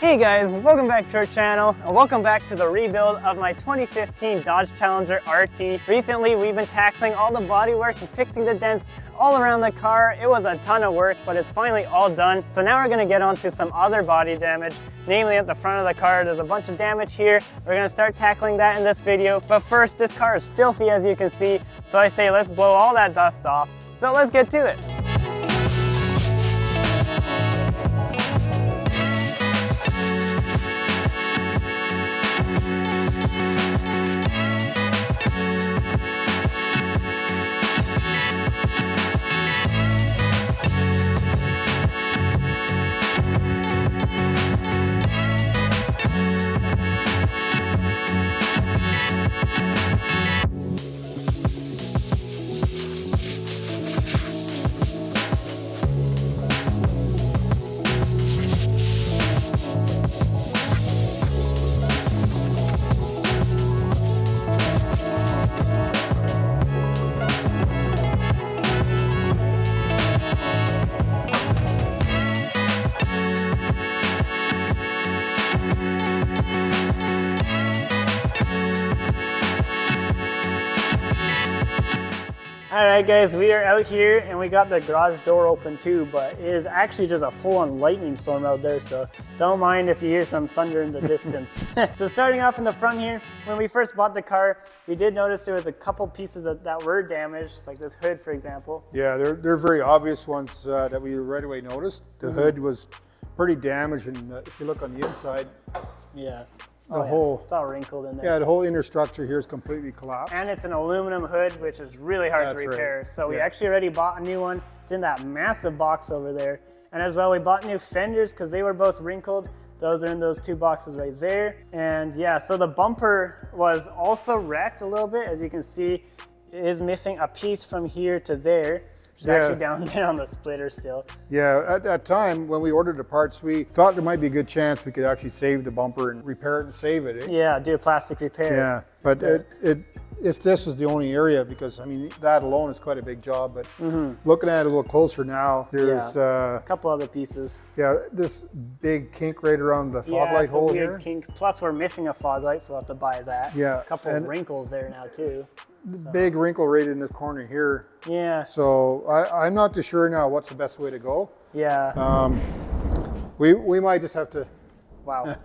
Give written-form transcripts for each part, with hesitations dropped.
Hey guys, welcome back to our channel and welcome back to the rebuild of my 2015 Dodge Challenger RT. Recently we've been tackling all the bodywork and fixing the dents all around the car. It was a ton of work, but it's finally all done. So now we're gonna get onto some other body damage, namely at the front of the car. There's a bunch of damage here. We're gonna start tackling that in this video. But first, this car is filthy as you can see. So I say let's blow all that dust off. So let's get to it. Alright guys, we are out here and we got the garage door open too, but it is actually just a full-on lightning storm out there, so don't mind if you hear some thunder in the distance. So starting off in the front here, when we first bought the car, we did notice there was a couple pieces that were damaged, like this hood for example. Yeah, they're very obvious ones that we right away noticed. The hood was pretty damaged, and if you look on the inside, yeah. It's all wrinkled in there. Yeah, the whole inner structure here is completely collapsed. And it's an aluminum hood, which is really hard to repair. Right. So we actually already bought a new one. It's in that massive box over there. And as well, we bought new fenders because they were both wrinkled. Those are in those two boxes right there. And yeah, so the bumper was also wrecked a little bit. As you can see, it is missing a piece from here to there. It's actually down there on the splitter still. Yeah, at that time when we ordered the parts, we thought there might be a good chance we could actually save the bumper and repair it and save it. Yeah, do a plastic repair. Yeah, but if this is the only area, because I mean that alone is quite a big job, but looking at it a little closer now, there's a couple other pieces. Yeah, this big kink right around the fog light hole here. Kink. Plus we're missing a fog light, so we'll have to buy that. Yeah, a couple of wrinkles there now too. Big wrinkle right in this corner here. Yeah. So I'm not too sure now what's the best way to go. Yeah. We might just have to. Wow.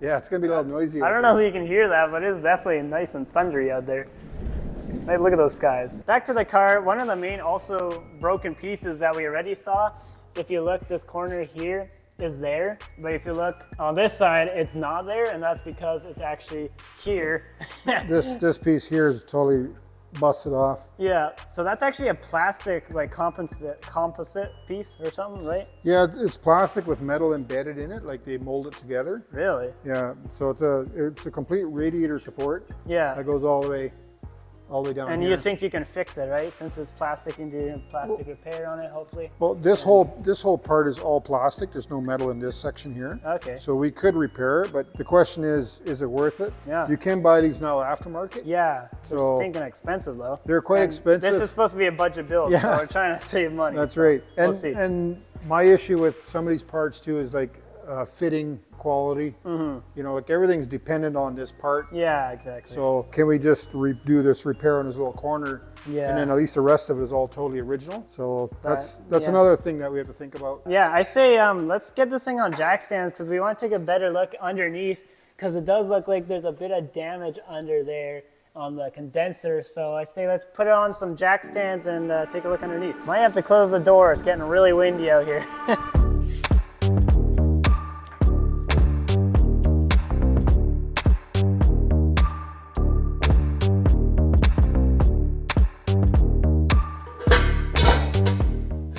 Yeah, it's gonna be a little noisy. I don't know if you can hear that, but it's definitely nice and thundery out there. Hey, look at those skies. Back to the car. One of the main also broken pieces that we already saw. If you look, this corner here is there, but if you look on this side, it's not there, and that's because it's actually here. this piece here is totally busted off. Yeah, so that's actually a plastic like composite piece or something, right? Yeah, it's plastic with metal embedded in it, like they mold it together. Really? Yeah, so it's a complete radiator support. Yeah. That goes all the way down and here. you think you can fix it, right? Since it's plastic, you can do a plastic repair on it, hopefully. Well, this whole part is all plastic. There's no metal in this section here. Okay. So we could repair it, but the question is it worth it? Yeah. You can buy these now aftermarket. Yeah. So they're stinking expensive though. They're quite expensive. This is supposed to be a budget build, so we're trying to save money. That's right. And we'll see. And my issue with some of these parts too is like fitting quality. You know, like everything's dependent on this part. Yeah, exactly. So can we just do this repair on this little corner? Yeah. And then at least the rest of it is all totally original. So that's another thing that we have to think about. Yeah, I say let's get this thing on jack stands because we want to take a better look underneath because it does look like there's a bit of damage under there on the condenser. So I say let's put it on some jack stands and take a look underneath. Might have to close the door. It's getting really windy out here.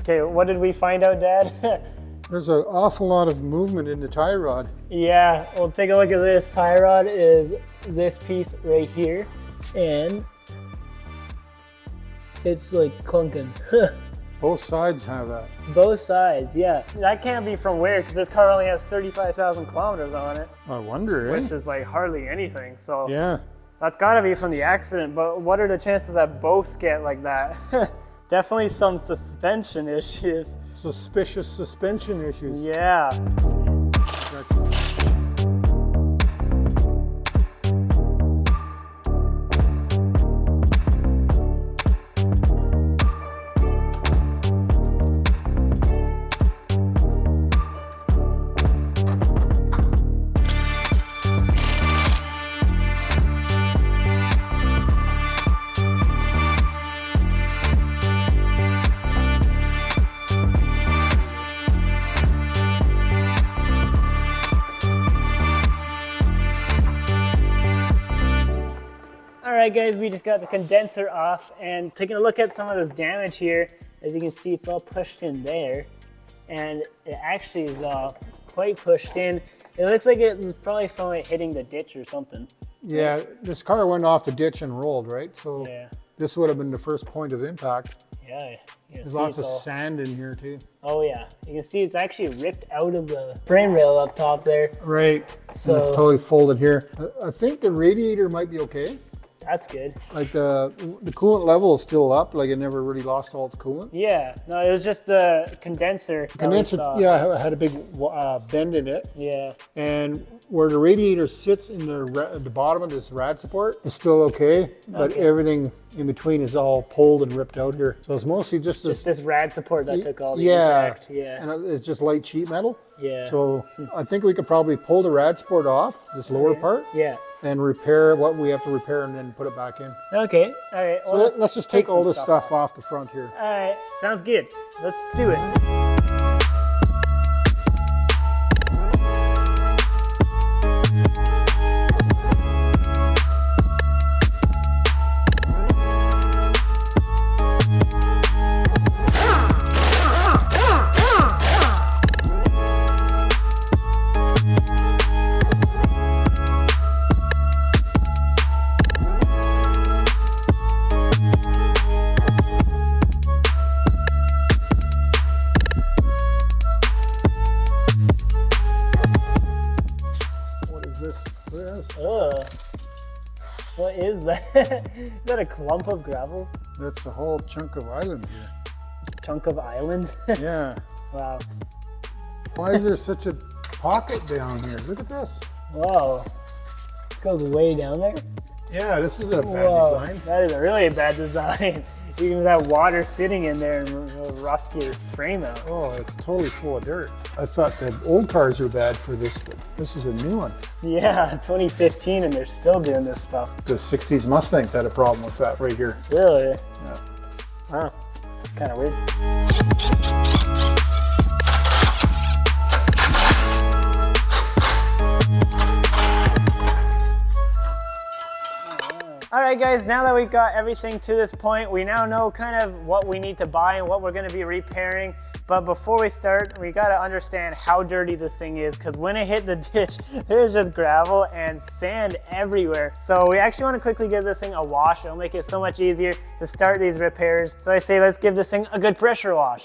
Okay, what did we find out, Dad? There's an awful lot of movement in the tie rod. Yeah, well, take a look at this. Tie rod is this piece right here, and it's like clunking. Both sides have that. Both sides, yeah. That can't be from where, because this car only has 35,000 kilometers on it. I wonder, Which is like hardly anything, so. Yeah. That's gotta be from the accident, but what are the chances that both get like that? Definitely some suspension issues. Suspicious suspension issues. Yeah. Gotcha. right, guys, we just got the condenser off and taking a look at some of this damage here. As you can see, it's all pushed in there, and it actually is quite pushed in. It looks like it was probably from it hitting the ditch or something. Yeah, this car went off the ditch and rolled, right? So Yeah. this would have been the first point of impact. Yeah. There's lots of sand in here too. Oh yeah, you can see it's actually ripped out of the frame rail up top there. Right, So and it's totally folded here. I think the radiator might be okay. that's good. Like the coolant level is still up, like it never really lost all its coolant. Yeah, no, it was just the condenser. Condenser, yeah, it had a big bend in it. Yeah. And where the radiator sits in the bottom of this rad support is still okay, but everything in between is all pulled and ripped out here. So it's mostly just This rad support that took all the yeah, impact. Yeah. and it's just light sheet metal. Yeah. So I think we could probably pull the rad support off, this lower part, Yeah. and repair what we have to repair and then put it back in. Okay. All right. So Well, let's just take all some this stuff off the front here. All right. Sounds good. Let's do it. What is that? Is that a clump of gravel? That's a whole chunk of island here. Chunk of island? Yeah. Wow. Why is there such a pocket down here? Look at this. Whoa. It goes way down there. Yeah, this is a bad Whoa, design. that is a really bad design. You can have water sitting in there and it'll rust your frame out. Oh, it's totally full of dirt. I thought that old cars were bad for this, but this is a new one. Yeah, 2015 and they're still doing this stuff. The 60s Mustangs had a problem with that right here. Really? Yeah. Wow, that's kind of weird. All right, guys, now that we've got everything to this point, we now know kind of what we need to buy and what we're gonna be repairing. But before we start, we gotta understand how dirty this thing is, because when it hit the ditch, there's just gravel and sand everywhere. So we actually wanna quickly give this thing a wash. It'll make it so much easier to start these repairs. So I say let's give this thing a good pressure wash.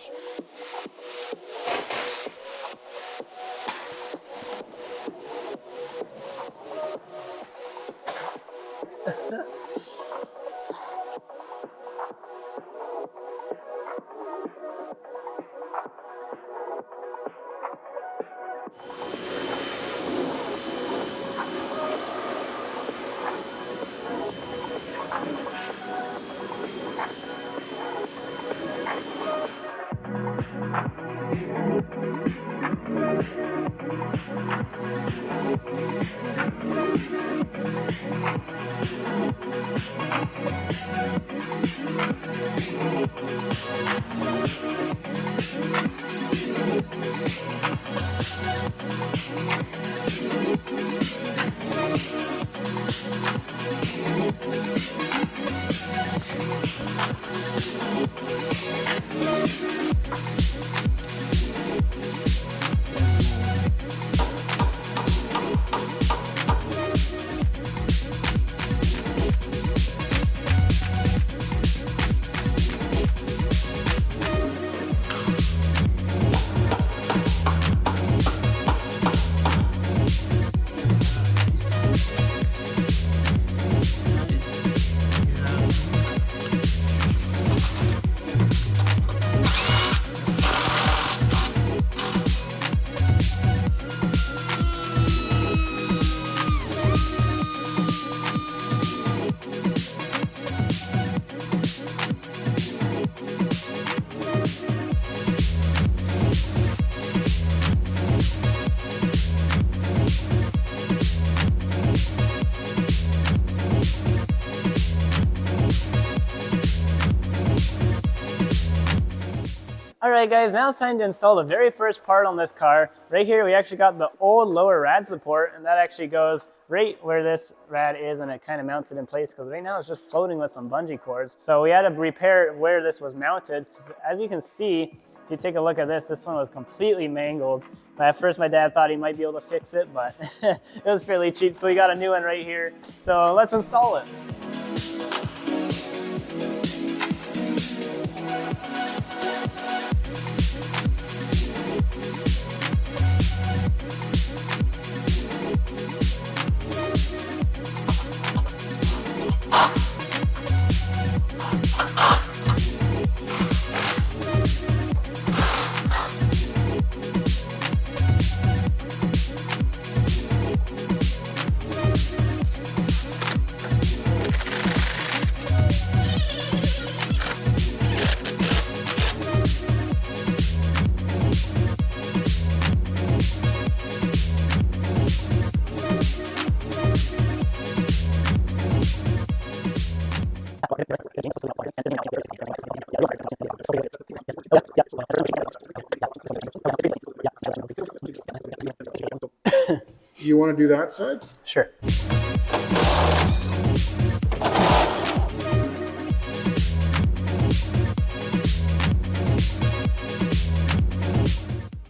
Alright guys, now it's time to install the very first part on this car. Right here we actually got the old lower rad support, and that actually goes right where this rad is, and it kind of mounts it in place because right now it's just floating with some bungee cords. So we had to repair where this was mounted. As you can see, if you take a look at this one was completely mangled. At first my dad thought he might be able to fix it, but it was fairly cheap, so we got a new one right here. So let's install it. You want to do that side? Sure.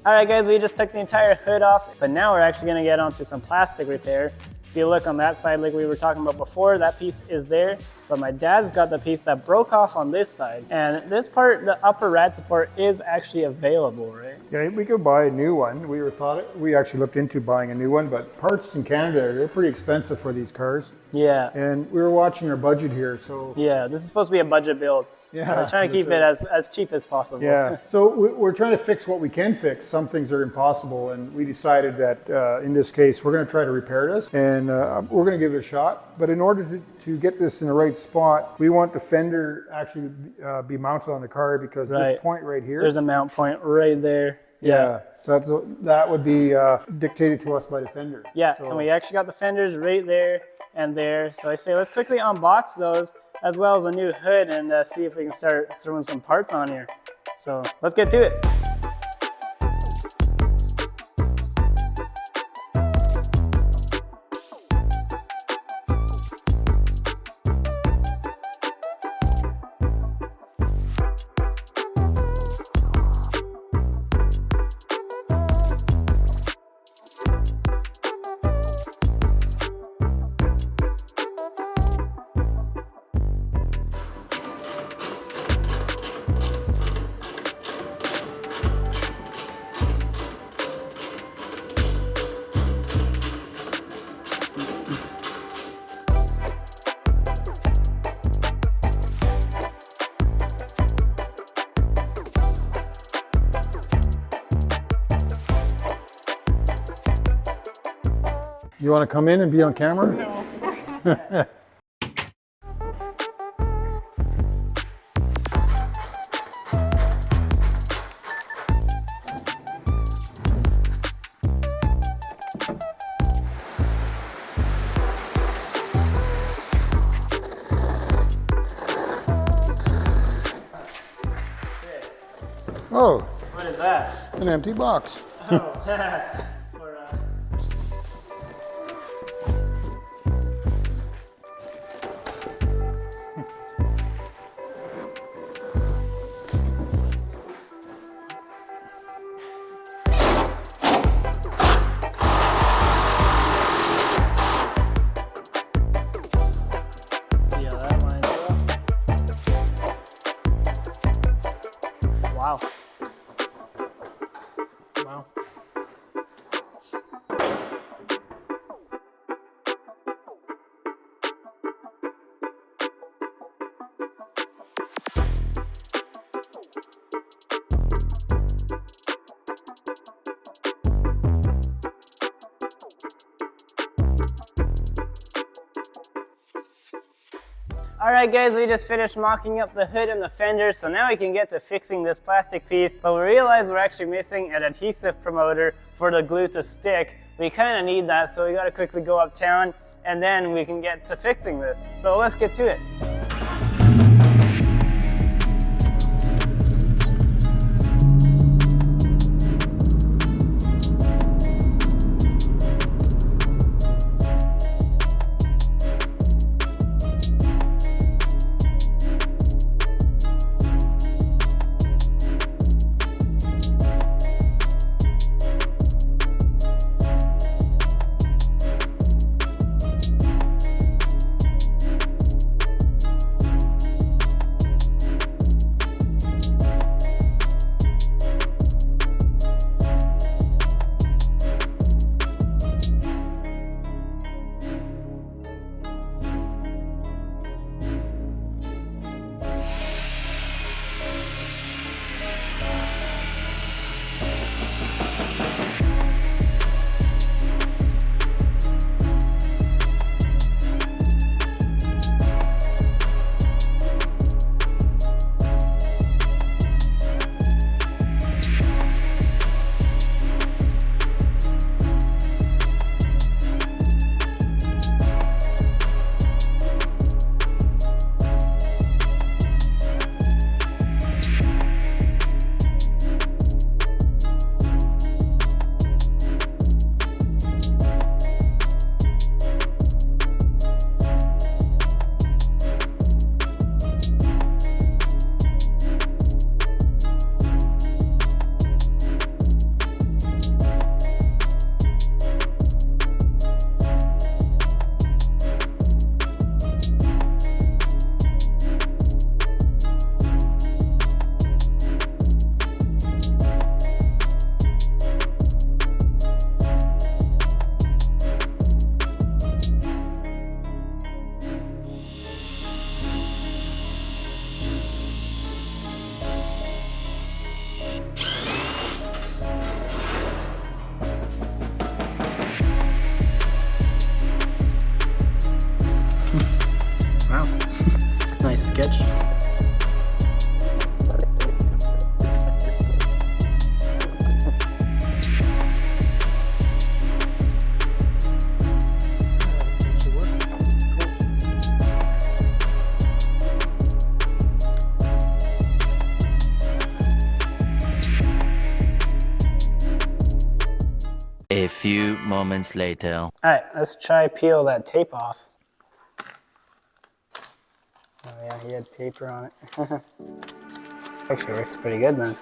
Alright guys, we just took the entire hood off, but now we're actually going to get onto some plastic repair. If you look on that side like we were talking about before, that piece is there, but my dad's got the piece that broke off on this side. And this part, the upper rad support, is actually available, right? Yeah, we could buy a new one. We actually looked into buying a new one, but parts in Canada, they're pretty expensive for these cars. Yeah. And we were watching our budget here, so... Yeah, this is supposed to be a budget build. Yeah, so we're trying to keep it as cheap as possible. Yeah, so we're trying to fix what we can fix. Some things are impossible, and we decided that in this case, we're going to try to repair this, and we're going to give it a shot. But in order to get this in the right spot, we want the fender actually be mounted on the car, because this point right here. There's a mount point right there. Yeah. That would be dictated to us by the fender. Yeah, so. And we actually got the fenders right there and there. So I say let's quickly unbox those, as well as a new hood, and see if we can start throwing some parts on here. So let's get to it. You want to come in and be on camera? No. Oh. What is that? An empty box. Oh. Wow. Wow. Alright guys, we just finished mocking up the hood and the fender, so now we can get to fixing this plastic piece, but we realized we're actually missing an adhesive promoter for the glue to stick. We kind of need that, so we got to quickly go uptown and then we can get to fixing this. So let's get to it. A few moments later. All right, let's try peel that tape off. Oh yeah, he had paper on it. Actually works pretty good then.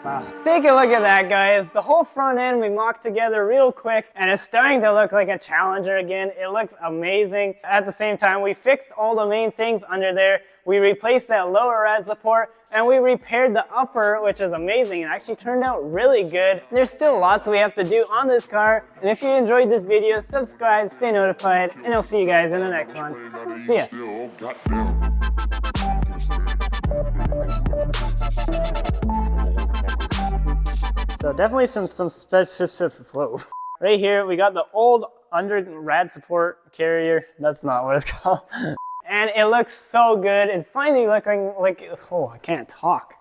Wow. Take a look at that, guys. The whole front end we mocked together real quick, and it's starting to look like a Challenger again. It looks amazing. At the same time, we fixed all the main things under there. We replaced that lower rad support, and we repaired the upper, which is amazing. It actually turned out really good. There's still lots we have to do on this car, and if you enjoyed this video, subscribe, stay notified, and I'll see you guys in the next one. See ya. So definitely some specific, whoa. Right here, we got the old under rad support carrier. That's not what it's called. And it looks so good. It's finally looking like, oh, I can't talk.